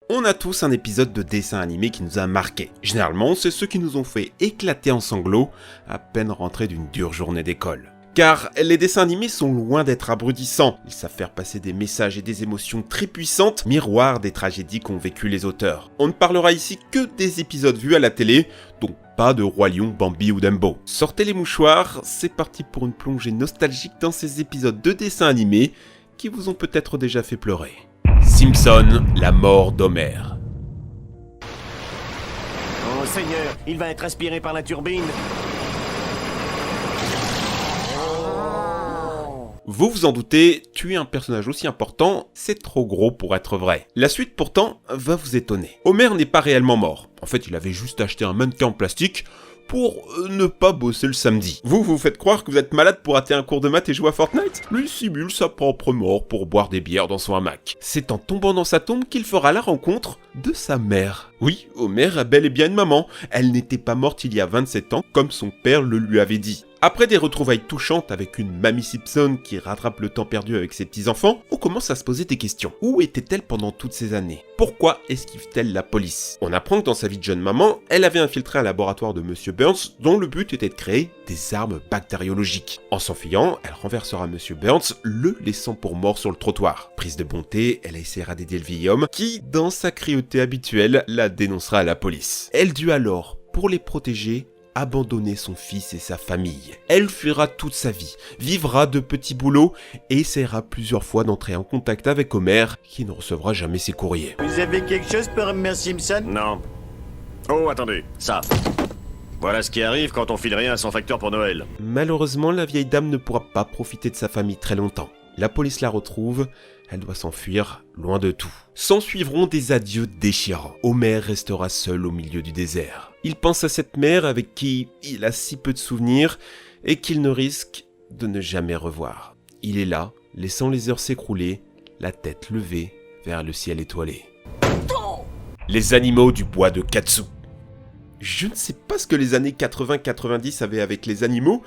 On a tous un épisode de dessin animé qui nous a marqué. Généralement, c'est ceux qui nous ont fait éclater en sanglots à peine rentrés d'une dure journée d'école. Car les dessins animés sont loin d'être abrutissants. Ils savent faire passer des messages et des émotions très puissantes, miroirs des tragédies qu'ont vécues les auteurs. On ne parlera ici que des épisodes vus à la télé, donc pas de Roi Lion, Bambi ou Dumbo. Sortez les mouchoirs, c'est parti pour une plongée nostalgique dans ces épisodes de dessins animés qui vous ont peut-être déjà fait pleurer. Simpson, la mort d'Homer. Oh Seigneur, il va être aspiré par la turbine. Vous vous en doutez, tuer un personnage aussi important, c'est trop gros pour être vrai. La suite pourtant va vous étonner. Homer n'est pas réellement mort. En fait, il avait juste acheté un mannequin en plastique pour ne pas bosser le samedi. Vous faites croire que vous êtes malade pour rater un cours de maths et jouer à Fortnite ? Lui simule sa propre mort pour boire des bières dans son hamac. C'est en tombant dans sa tombe qu'il fera la rencontre de sa mère. Oui, Homer a bel et bien une maman. Elle n'était pas morte il y a 27 ans, comme son père le lui avait dit. Après des retrouvailles touchantes avec une Mamie Simpson qui rattrape le temps perdu avec ses petits-enfants, on commence à se poser des questions. Où était-elle pendant toutes ces années ? Pourquoi esquive-t-elle la police ? On apprend que dans sa vie de jeune maman, elle avait infiltré un laboratoire de Monsieur Burns dont le but était de créer des armes bactériologiques. En s'enfuyant, elle renversera Monsieur Burns, le laissant pour mort sur le trottoir. Prise de bonté, elle essaiera d'aider le vieil homme qui, dans sa cruauté habituelle, la dénoncera à la police. Elle dut alors, pour les protéger, abandonner son fils et sa famille. Elle fuira toute sa vie, vivra de petits boulots et essaiera plusieurs fois d'entrer en contact avec Homer, qui ne recevra jamais ses courriers. Vous avez quelque chose pour Homer Simpson ? Non. Oh, attendez, ça. Voilà ce qui arrive quand on file rien à son facteur pour Noël. Malheureusement, la vieille dame ne pourra pas profiter de sa famille très longtemps. La police la retrouve, elle doit s'enfuir loin de tout. S'ensuivront des adieux déchirants. Homer restera seul au milieu du désert. Il pense à cette mère avec qui il a si peu de souvenirs et qu'il ne risque de ne jamais revoir. Il est là, laissant les heures s'écrouler, la tête levée vers le ciel étoilé. Les animaux du bois de Katsu. Je ne sais pas ce que les années 80-90 avaient avec les animaux,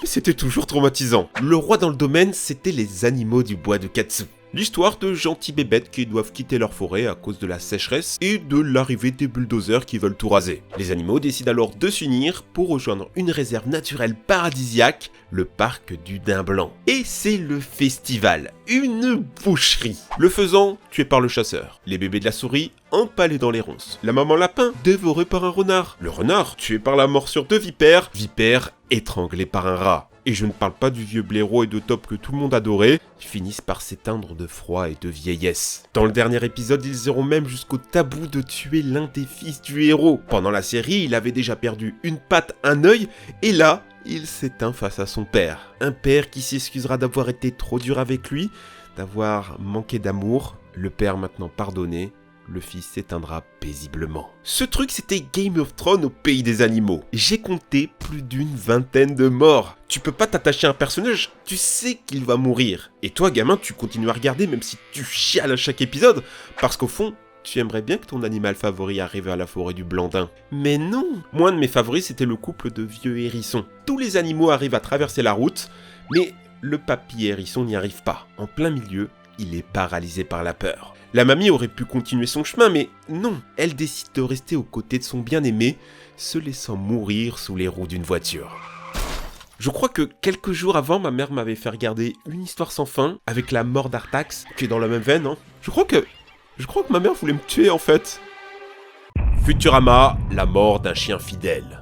mais c'était toujours traumatisant. Le roi dans le domaine, c'était les animaux du bois de Katsu. L'histoire de gentils bébêtes qui doivent quitter leur forêt à cause de la sécheresse et de l'arrivée des bulldozers qui veulent tout raser. Les animaux décident alors de s'unir pour rejoindre une réserve naturelle paradisiaque, le parc du Daim Blanc. Et c'est le festival, une boucherie. Le faisan, tué par le chasseur. Les bébés de la souris, empalés dans les ronces. La maman lapin, dévorée par un renard. Le renard, tué par la morsure de vipère. Vipère, étranglée par un rat. Et je ne parle pas du vieux blaireau et de Top que tout le monde adorait, qui finissent par s'éteindre de froid et de vieillesse. Dans le dernier épisode, ils iront même jusqu'au tabou de tuer l'un des fils du héros. Pendant la série, il avait déjà perdu une patte, un œil, et là, il s'éteint face à son père. Un père qui s'excusera d'avoir été trop dur avec lui, d'avoir manqué d'amour, le père maintenant pardonné. Le fils s'éteindra paisiblement. Ce truc, c'était Game of Thrones au pays des animaux. J'ai compté plus d'une vingtaine de morts. Tu peux pas t'attacher à un personnage, tu sais qu'il va mourir. Et toi, gamin, tu continues à regarder même si tu chiales à chaque épisode, parce qu'au fond, tu aimerais bien que ton animal favori arrive à la forêt du Blandin. Mais non. Moi, un de mes favoris, c'était le couple de vieux hérissons. Tous les animaux arrivent à traverser la route, mais le papy hérisson n'y arrive pas. En plein milieu, il est paralysé par la peur. La mamie aurait pu continuer son chemin, mais non, elle décide de rester aux côtés de son bien-aimé, se laissant mourir sous les roues d'une voiture. Je crois que quelques jours avant, ma mère m'avait fait regarder Une histoire sans fin, avec la mort d'Artax, qui est dans la même veine, hein. Je crois que ma mère voulait me tuer, en fait. Futurama, la mort d'un chien fidèle.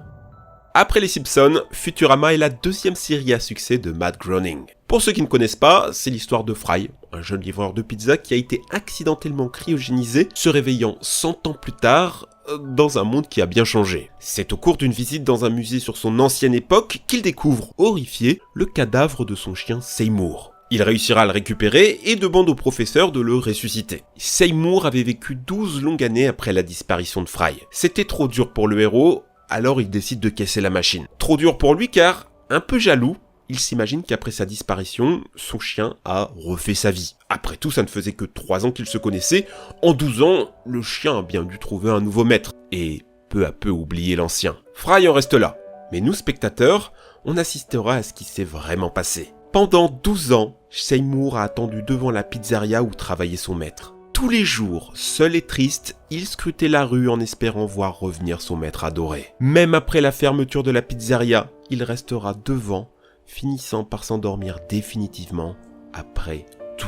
Après les Simpsons, Futurama est la deuxième série à succès de Matt Groening. Pour ceux qui ne connaissent pas, c'est l'histoire de Fry, un jeune livreur de pizza qui a été accidentellement cryogénisé, se réveillant 100 ans plus tard dans un monde qui a bien changé. C'est au cours d'une visite dans un musée sur son ancienne époque qu'il découvre, horrifié, le cadavre de son chien Seymour. Il réussira à le récupérer et demande au professeur de le ressusciter. Seymour avait vécu 12 longues années après la disparition de Fry. C'était trop dur pour le héros, alors il décide de casser la machine. Trop dur pour lui car, un peu jaloux, il s'imagine qu'après sa disparition, son chien a refait sa vie. Après tout, ça ne faisait que 3 ans qu'ils se connaissaient. En 12 ans, le chien a bien dû trouver un nouveau maître, et peu à peu oublier l'ancien. Fry en reste là. Mais nous, spectateurs, on assistera à ce qui s'est vraiment passé. Pendant 12 ans, Seymour a attendu devant la pizzeria où travaillait son maître. Tous les jours, seul et triste, il scrutait la rue en espérant voir revenir son maître adoré. Même après la fermeture de la pizzeria, il restera devant, finissant par s'endormir définitivement après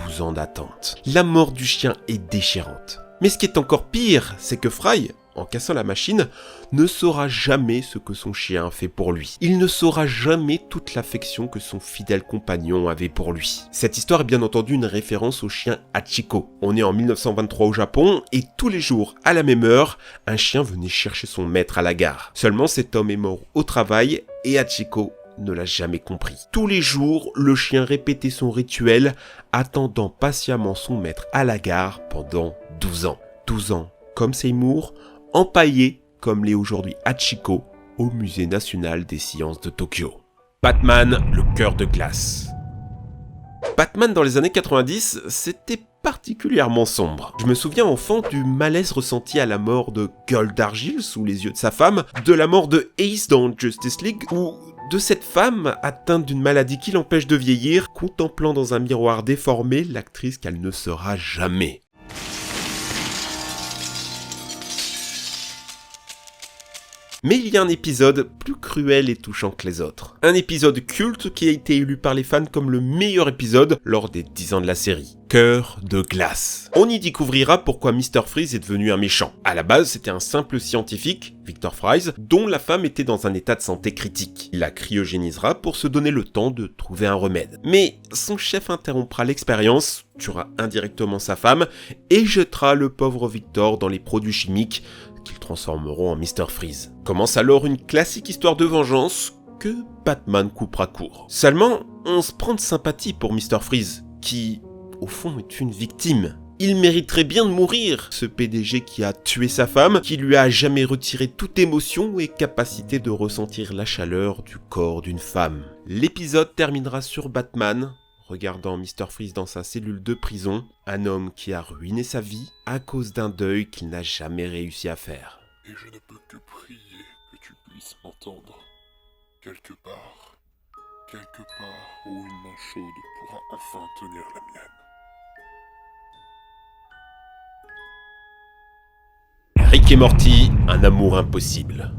12 ans d'attente. La mort du chien est déchirante. Mais ce qui est encore pire, c'est que Fry, en cassant la machine, ne saura jamais ce que son chien a fait pour lui. Il ne saura jamais toute l'affection que son fidèle compagnon avait pour lui. Cette histoire est bien entendu une référence au chien Hachiko. On est en 1923 au Japon et tous les jours, à la même heure, un chien venait chercher son maître à la gare. Seulement cet homme est mort au travail et Hachiko ne l'a jamais compris. Tous les jours, le chien répétait son rituel, attendant patiemment son maître à la gare pendant 12 ans. 12 ans, comme Seymour, empaillé comme l'est aujourd'hui Hachiko au Musée national des sciences de Tokyo. Batman, le cœur de glace. Batman dans les années 90, c'était particulièrement sombre. Je me souviens enfant du malaise ressenti à la mort de Gueule d'Argile sous les yeux de sa femme, de la mort de Ace dans Justice League, ou de cette femme atteinte d'une maladie qui l'empêche de vieillir, contemplant dans un miroir déformé l'actrice qu'elle ne sera jamais. Mais il y a un épisode plus cruel et touchant que les autres. Un épisode culte qui a été élu par les fans comme le meilleur épisode lors des 10 ans de la série. Cœur de glace. On y découvrira pourquoi Mr. Freeze est devenu un méchant. À la base, c'était un simple scientifique, Victor Fries, dont la femme était dans un état de santé critique. Il la cryogénisera pour se donner le temps de trouver un remède. Mais son chef interrompra l'expérience, tuera indirectement sa femme et jettera le pauvre Victor dans les produits chimiques qu'ils transformeront en Mr. Freeze. Commence alors une classique histoire de vengeance que Batman coupera court. Seulement, on se prend de sympathie pour Mr. Freeze, qui, au fond, est une victime. Il mériterait bien de mourir, ce PDG qui a tué sa femme, qui lui a jamais retiré toute émotion et capacité de ressentir la chaleur du corps d'une femme. L'épisode terminera sur Batman, regardant Mr. Freeze dans sa cellule de prison, un homme qui a ruiné sa vie à cause d'un deuil qu'il n'a jamais réussi à faire. Et je ne peux que prier que tu puisses m'entendre. Quelque part où une main chaude pourra enfin tenir la mienne. Rick et Morty, un amour impossible.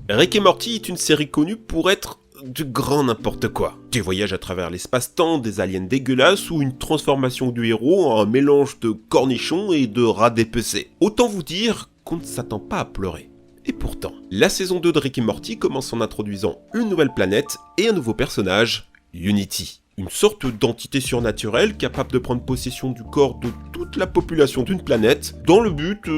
Rick et Morty est une série connue pour être du grand n'importe quoi. Des voyages à travers l'espace-temps, des aliens dégueulasses ou une transformation du héros en un mélange de cornichons et de rats dépecés. Autant vous dire qu'on ne s'attend pas à pleurer. Et pourtant, la saison 2 de Rick et Morty commence en introduisant une nouvelle planète et un nouveau personnage, Unity. Une sorte d'entité surnaturelle capable de prendre possession du corps de toute la population d'une planète dans le but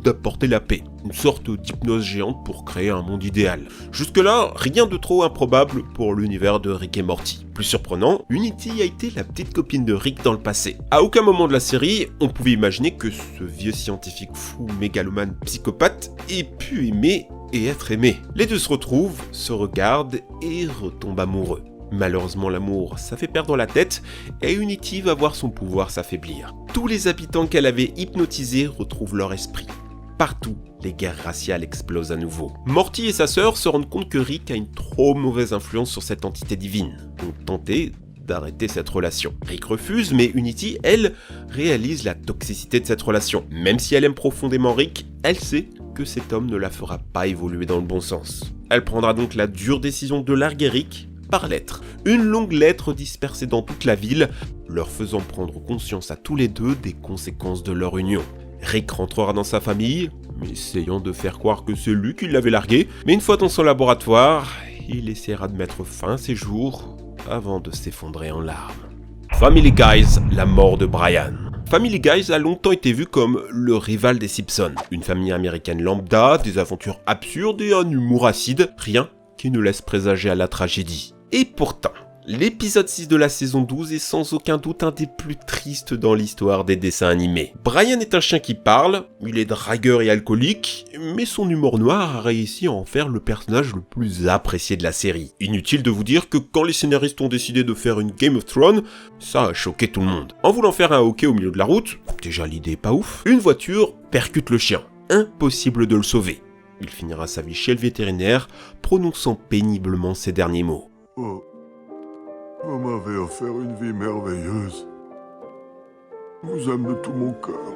d'apporter la paix. Une sorte d'hypnose géante pour créer un monde idéal. Jusque-là, rien de trop improbable pour l'univers de Rick et Morty. Plus surprenant, Unity a été la petite copine de Rick dans le passé. À aucun moment de la série, on pouvait imaginer que ce vieux scientifique fou, mégalomane, psychopathe ait pu aimer et être aimé. Les deux se retrouvent, se regardent et retombent amoureux. Malheureusement, l'amour, ça fait perdre la tête, et Unity va voir son pouvoir s'affaiblir. Tous les habitants qu'elle avait hypnotisés retrouvent leur esprit. Partout, les guerres raciales explosent à nouveau. Morty et sa sœur se rendent compte que Rick a une trop mauvaise influence sur cette entité divine. Ont tenté d'arrêter cette relation. Rick refuse, mais Unity, elle, réalise la toxicité de cette relation. Même si elle aime profondément Rick, elle sait que cet homme ne la fera pas évoluer dans le bon sens. Elle prendra donc la dure décision de larguer Rick par lettre. Une longue lettre dispersée dans toute la ville, leur faisant prendre conscience à tous les deux des conséquences de leur union. Rick rentrera dans sa famille, essayant de faire croire que c'est lui qui l'avait largué, mais une fois dans son laboratoire, il essaiera de mettre fin à ses jours avant de s'effondrer en larmes. Family Guys, la mort de Brian. Family Guys a longtemps été vu comme le rival des Simpsons. Une famille américaine lambda, des aventures absurdes et un humour acide, rien qui ne laisse présager à la tragédie. Et pourtant, l'épisode 6 de la saison 12 est sans aucun doute un des plus tristes dans l'histoire des dessins animés. Brian est un chien qui parle, il est dragueur et alcoolique, mais son humour noir a réussi à en faire le personnage le plus apprécié de la série. Inutile de vous dire que quand les scénaristes ont décidé de faire une Game of Thrones, ça a choqué tout le monde. En voulant faire un hockey au milieu de la route, déjà l'idée est pas ouf, une voiture percute le chien. Impossible de le sauver. Il finira sa vie chez le vétérinaire, prononçant péniblement ces derniers mots. Oh, vous m'avez offert une vie merveilleuse. Je vous aime de tout mon cœur.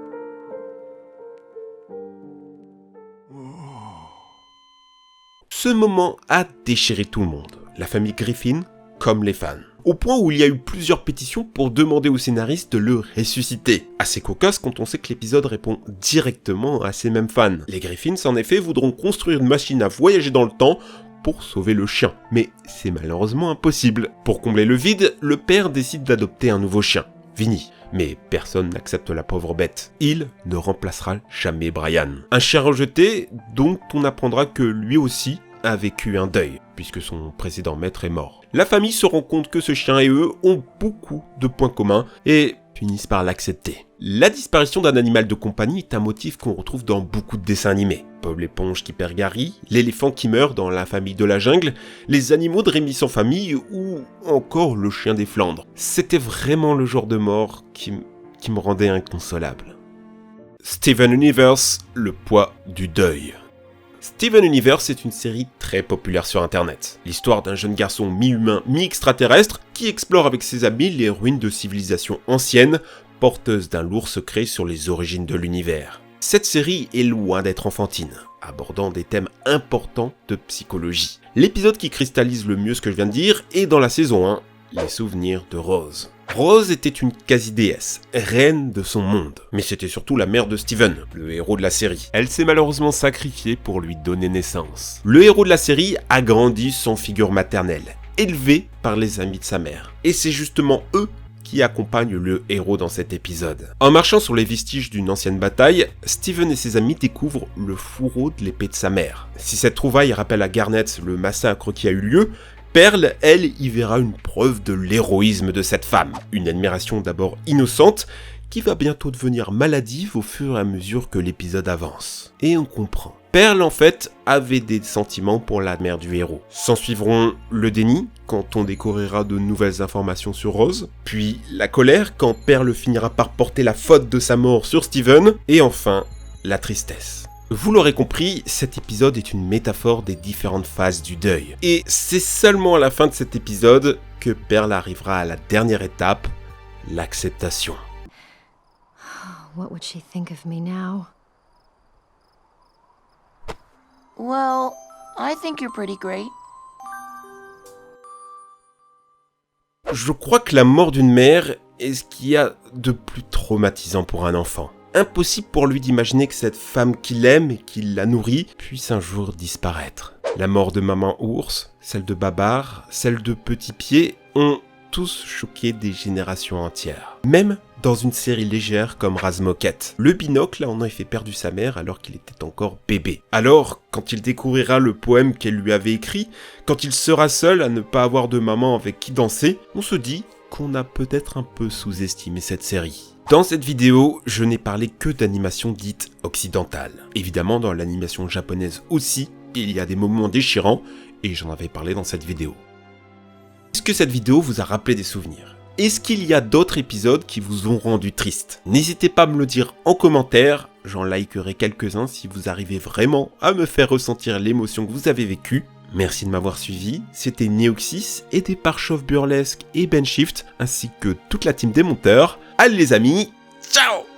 Ce moment a déchiré tout le monde, la famille Griffin comme les fans. Au point où il y a eu plusieurs pétitions pour demander au scénariste de le ressusciter. Assez cocasse quand on sait que l'épisode répond directement à ces mêmes fans. Les Griffins en effet voudront construire une machine à voyager dans le temps pour sauver le chien. Mais c'est malheureusement impossible. Pour combler le vide, le père décide d'adopter un nouveau chien, Vinny. Mais personne n'accepte la pauvre bête. Il ne remplacera jamais Brian. Un chien rejeté dont on apprendra que lui aussi a vécu un deuil, puisque son précédent maître est mort. La famille se rend compte que ce chien et eux ont beaucoup de points communs et finissent par l'accepter. La disparition d'un animal de compagnie est un motif qu'on retrouve dans beaucoup de dessins animés. Bob l'éponge qui perd Gary, l'éléphant qui meurt dans La famille de la jungle, les animaux de Rémi sans famille ou encore le chien des Flandres. C'était vraiment le genre de mort qui me rendait inconsolable. Steven Universe, le poids du deuil. Steven Universe est une série très populaire sur internet. L'histoire d'un jeune garçon mi-humain, mi-extraterrestre qui explore avec ses amis les ruines de civilisations anciennes, porteuses d'un lourd secret sur les origines de l'univers. Cette série est loin d'être enfantine, abordant des thèmes importants de psychologie. L'épisode qui cristallise le mieux ce que je viens de dire est dans la saison 1, les souvenirs de Rose. Rose était une quasi-déesse, reine de son monde. Mais c'était surtout la mère de Steven, le héros de la série. Elle s'est malheureusement sacrifiée pour lui donner naissance. Le héros de la série a grandi sans figure maternelle, élevé par les amis de sa mère. Et c'est justement eux qui accompagnent le héros dans cet épisode. En marchant sur les vestiges d'une ancienne bataille, Steven et ses amis découvrent le fourreau de l'épée de sa mère. Si cette trouvaille rappelle à Garnet le massacre qui a eu lieu, Pearl, elle, y verra une preuve de l'héroïsme de cette femme. Une admiration d'abord innocente, qui va bientôt devenir maladive au fur et à mesure que l'épisode avance. Et on comprend. Pearl, en fait, avait des sentiments pour la mère du héros. S'en suivront le déni, quand on découvrira de nouvelles informations sur Rose, puis la colère, quand Pearl finira par porter la faute de sa mort sur Steven, et enfin, la tristesse. Vous l'aurez compris, cet épisode est une métaphore des différentes phases du deuil. Et c'est seulement à la fin de cet épisode que Pearl arrivera à la dernière étape, l'acceptation. What would she think of me now? Well, I think you're pretty great. Je crois que la mort d'une mère est ce qu'il y a de plus traumatisant pour un enfant. Impossible pour lui d'imaginer que cette femme qu'il aime et qui la nourrit puisse un jour disparaître. La mort de maman ours, celle de Babar, celle de Petit Pied ont tous choqué des générations entières. Même dans une série légère comme Razmoket. Le binocle a en effet perdu sa mère alors qu'il était encore bébé. Alors, quand il découvrira le poème qu'elle lui avait écrit, quand il sera seul à ne pas avoir de maman avec qui danser, on se dit qu'on a peut-être un peu sous-estimé cette série. Dans cette vidéo, je n'ai parlé que d'animation dite occidentale. Évidemment, dans l'animation japonaise aussi, il y a des moments déchirants, et j'en avais parlé dans cette vidéo. Est-ce que cette vidéo vous a rappelé des souvenirs? Est-ce qu'il y a d'autres épisodes qui vous ont rendu triste? N'hésitez pas à me le dire en commentaire, j'en likerai quelques-uns si vous arrivez vraiment à me faire ressentir l'émotion que vous avez vécue. Merci de m'avoir suivi, c'était Neoxys, aidé par Chauve Burlesque et Ben Shift, ainsi que toute la team des monteurs. Allez les amis, ciao!